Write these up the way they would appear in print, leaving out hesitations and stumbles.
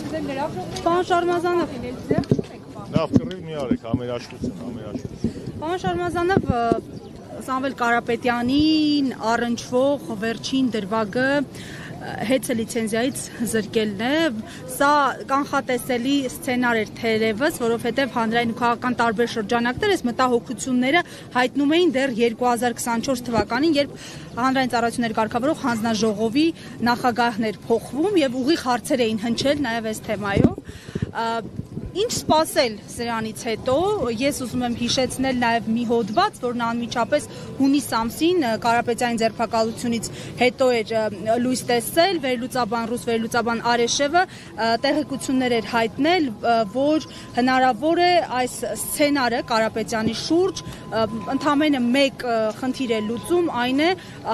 Պարոն Շարմազանով, լավ կռիվ մի արեք, համերաշխություն։ Պարոն Շարմազանով, Սամվել Կարապետյանին առնչվող վերջին դրվագը հեծը լիցենզիայից զրկելն է, սա կանխատեսելի սցենար էր թերևս, որովհետև հանրային ու քաղաքական տարբեր շրջանակներ այս մտահոգությունները հայտնում էին դեռ 2024 թվականին, երբ հանրային ծառայությունների կարգավորող հանձնաժողովի նախագահներ փոխվում եւ ուղիղ հարցեր էին հնչել նաեւ այս թեմայով։ Ինչ սպասել սրանից հետո, ես ուզում եմ հիշեցնել նաև մի հոդված, որն անմիջապես հունիս ամսին Կարապետյանի ձերբակալությունից հետո էր լույս տեսել, ռուս վերլուծաբան Արեշևը տեղեկություններ էր հայտնել, որ հնարավոր է այս սցենարը Կարապետյանի շուրջ ընդամենը մեկ խնդիր է լուծում, այն է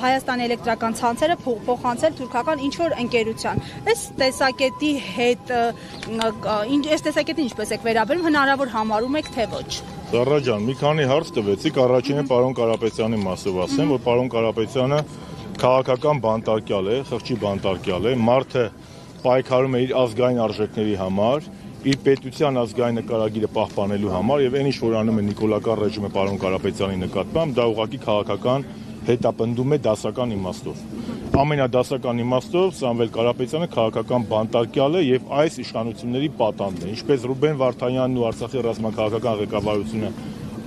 Հայաստանի էլեկտրական ցանցերը փոխանցել թուրքական ինչ-որ ընկերության։ Այս տեսակետի հետ ինչպես եք վերաբերում, հնարավոր համարում եք, թե ոչ։ Զառա ջան, մի քանի հարց տվեցիք, առաջինը պարոն Կարապետյանի մասով ասեմ, որ պարոն Կարապետյանը քաղաքական բանտարկյալ է, խղճի բանտարկյալ է, մարդը պայքարում է իր ազգային արժեքների համար, իր պետության ազգային նկարագիրը պահպանելու համար եւ այն ինչ որ անում է նիկոլական ռեժիմը պարոն Կարապետյանի նկատմամբ, դա ուղղակի քաղաքական հետապնդում է դասական իմաստով։ Ամենադասական իմաստով Սամվել Կարապետյանը քաղաքական բանտարկյալ է եւ այս իշխանությունների պատանդն է, ինչպես Ռուբեն Վարդանյանն ու Արցախի ռազմաքաղաքական ղեկավարությունը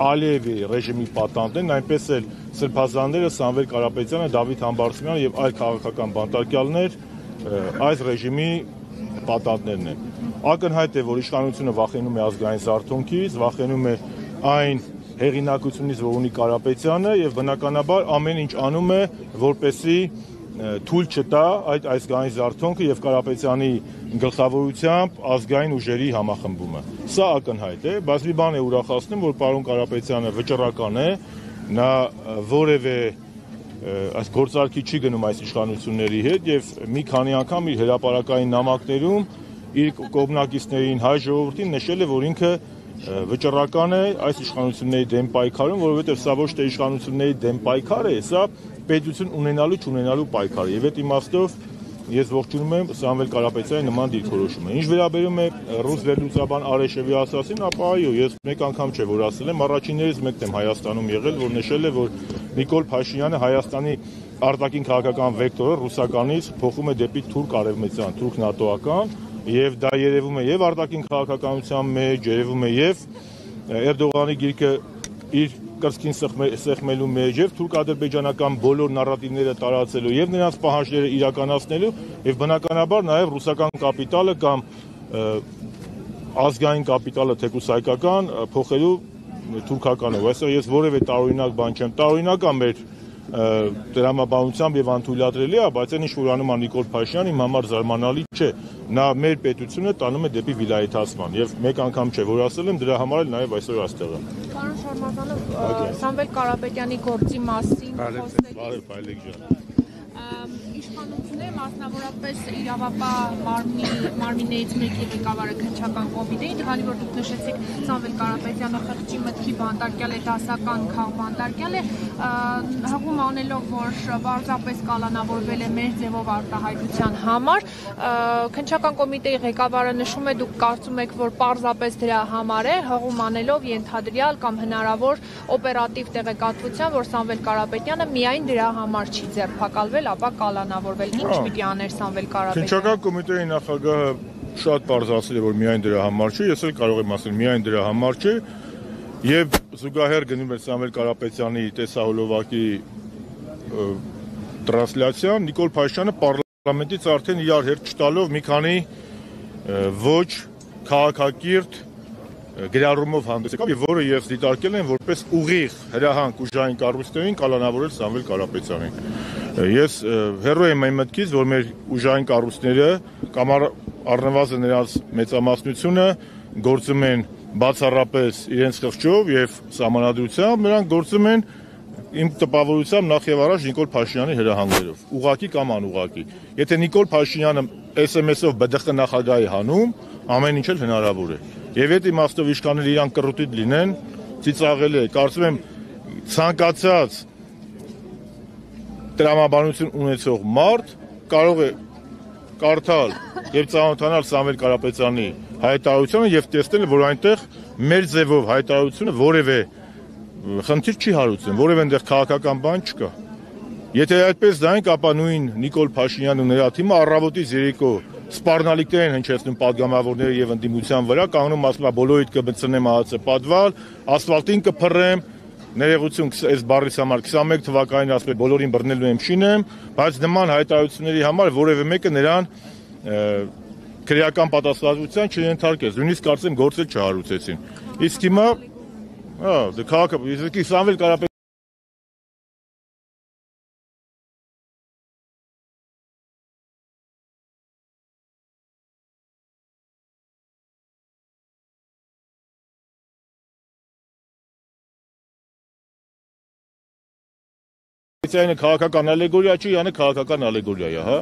Ալիևի ռեժիմի պատանդն են, այնպես էլ սրբազանները Սամվել Կարապետյանը, Դավիթ Համբարձումյանը եւ այլ քաղաքական բանտարկյալներ այս ռեժիմի պատանդներն են։ Ակնհայտ է, որ իշխանությունը վախենում է ազգային զարթոնքից, վախենում է այն հեղինակությունից, որ ունի Կարապետյանը եւ բնականաբար ամեն ինչ անում է, որպեսզի թույլ չտա այդ ազգային զարթոնքը եւ Կարապետյանի գլխավորությամբ ազգային ուժերի համախմբումը։ Սա ակնհայտ է, բայց մի բան է ուրախացնում, որ պարոն Կարապետյանը վճռական է, նա որևէ այս գործարքի չի գնում այս իշխանությունների հետ եւ մի քանի անգամ իր հրապարակային նամակներում իր կողմնակիցներին հայ ժողովրդին նշել է, որ ինքը վճռական է այս իշխանությունների դեմ պայքարում, որովհետև սա ոչ թե իշխանությունների դեմ պայքար է, սա պետություն ունենալու չունենալու պայքար է։ Եվ այդ իմաստով ես ողջունում եմ Սամվել Կարապետյանի նման դիրքորոշումը։ Ինչ վերաբերում է ռուս վերլուծաբան Արեշևի ասածին, ապա այո, ես մեկ անգամ չէ որ ասել եմ, առաջիններից մեկն եմ Հայաստանում եղել, որ նշել է, որ Նիկոլ Փաշինյանը Հայաստանի արտաքին քաղաքական վեկտորը ռուսականից փոխում է դեպի թուրք արևմտյան, թուրք նատոական, եւ դա երևում է եւ արտաքին քաղաքականության մեջ, երևում է եւ Էրդողանի գիրքը իր կրծքին սեղմելու մեջ եւ թուրք-ադրբեջանական բոլոր նարատիվները տարածելու եւ նրանց պահանջները իրականացնելու եւ բնականաբար նաեւ ռուսական կապիտալը կամ ազգային կապիտալը թեկուս հայկական փոխելու թուրքականով։ Այսինքն ես որևէ տարօրինակ բան չեմ, տարօրինակ է մեր դրամաբանությամբ եւ անթույլատրելի է, բայց այն ինչ որ անում է Նիկոլ Փաշինյանը իմ համար զարմանալի չէ։ Նա մեր պետությունը տանում է դեպի վիլայեթացման եւ մեկ անգամ չէ որ ասել եմ, դրա համար էլ նաեւ այսօր այստեղ եմ։ Պարոն Շարմազանով, Սամվել Կարապետյանի գործի մասին խոսել իշխանությունները մասնավորապես իրավապահ մարմիններից մեկի ղեկավարը քննչական կոմիտեին, քանի որ դուք նշեցիք Սամվել Կարապետյանը խղճի մտքի բանտարկյալ է, դասական քաղբանտարկյալ է, հղում անելով, որ պարզապես կալանավորվել է մեր ձևով արտահայտության համար, քննչական կոմիտեի ղեկավարը նշում է, դուք կարծում եք, որ պարզապես դրա համար է, հղում անելով ենթադրյալ կամ հնարավոր օպերատիվ տեղեկատվության, որ Սամվել Կարապետյանը միայն դրա համար չի ձերբակալվել, ապա կալանավորվել։ Ինչ պիտի աներ Սամվել Կարապետյանը։ Քննչական կոմիտեի նախագահը շատ պարզ ասել է, որ միայն դրա համար չէ, ես էլ կարող եմ ասել միայն դրա համար չէ, եւ զուգահեռ գնում է Սամվել Կարապետյանի տեսահոլովակի տրանսլյացիան, Նիկոլ Փաշինյանը պարլամենտից արդեն իրար հետ չտալով մի քանի ոչ քաղաքակիրթ գրառումով հանդես եկավ եւ որը ես դիտարկել եմ որպես ուղիղ հրահանգ ուժային կառույցներին կալանավորել Սամվել Կարապետյանին։ Ես հեռու եմ այն մտքից, որ մեր ուժային կառույցները կամ առնվազն նրանց մեծամասնությունը գործում են բացառապես իրենց խղճով եւ սահմանադրությամբ, նրանք գործում են իմ տպավորությամբ նախ եւ առաջ Նիկոլ Փաշինյանի հրահանգներով, ուղղակի կամ անուղղակի։ Եթե Նիկոլ Փաշինյանը SMS-ով ԲԴԽ նախագահի հանում, ամեն ինչ էլ հնարավոր է։ Եվ այդ իմաստով իշխանները իրան կռուտիտ լինեն, ծիծաղել է, կարծում եմ ցանկացած տրամաբանություն ունեցող մարդ կարող է կարդալ եւ ծանոթանալ Սամվել Կարապետյանի հայտարարությանը եւ տեսնել, որ այնտեղ մեր ձևով հայտարարությունը որևէ խնդիր չի հարուցում, որևէ այնտեղ քաղաքական բան չկա։ Եթե այդպես դային, ապա նույն Նիկոլ Փաշինյանն ու նրա թիմը առավոտից երեկո սպառնալիքներ են հնչեցնում պատգամավորների եւ ընդդիմության վրա, կանգնում ասում է բոլորիդ կմցնեմ ԱԱՑ պատվալ, ասֆալտին կփռեմ, ներողություն այս բառից համար 21 թվականին ասում է բոլորին բռնելու եմ շինեմ, բայց նման հայտարարությունների համար որևէ մեկը նրան քրեական պատասխանատվության չենթարկեց, նույնիսկ կարծեմ գործել չհարուցեցին։ Իսկ հիմա քաղաքը Սամվել Կարապետյանը քաղաքական ալեգորիա չի, յանը քաղաքական ալեգորիա է, հա։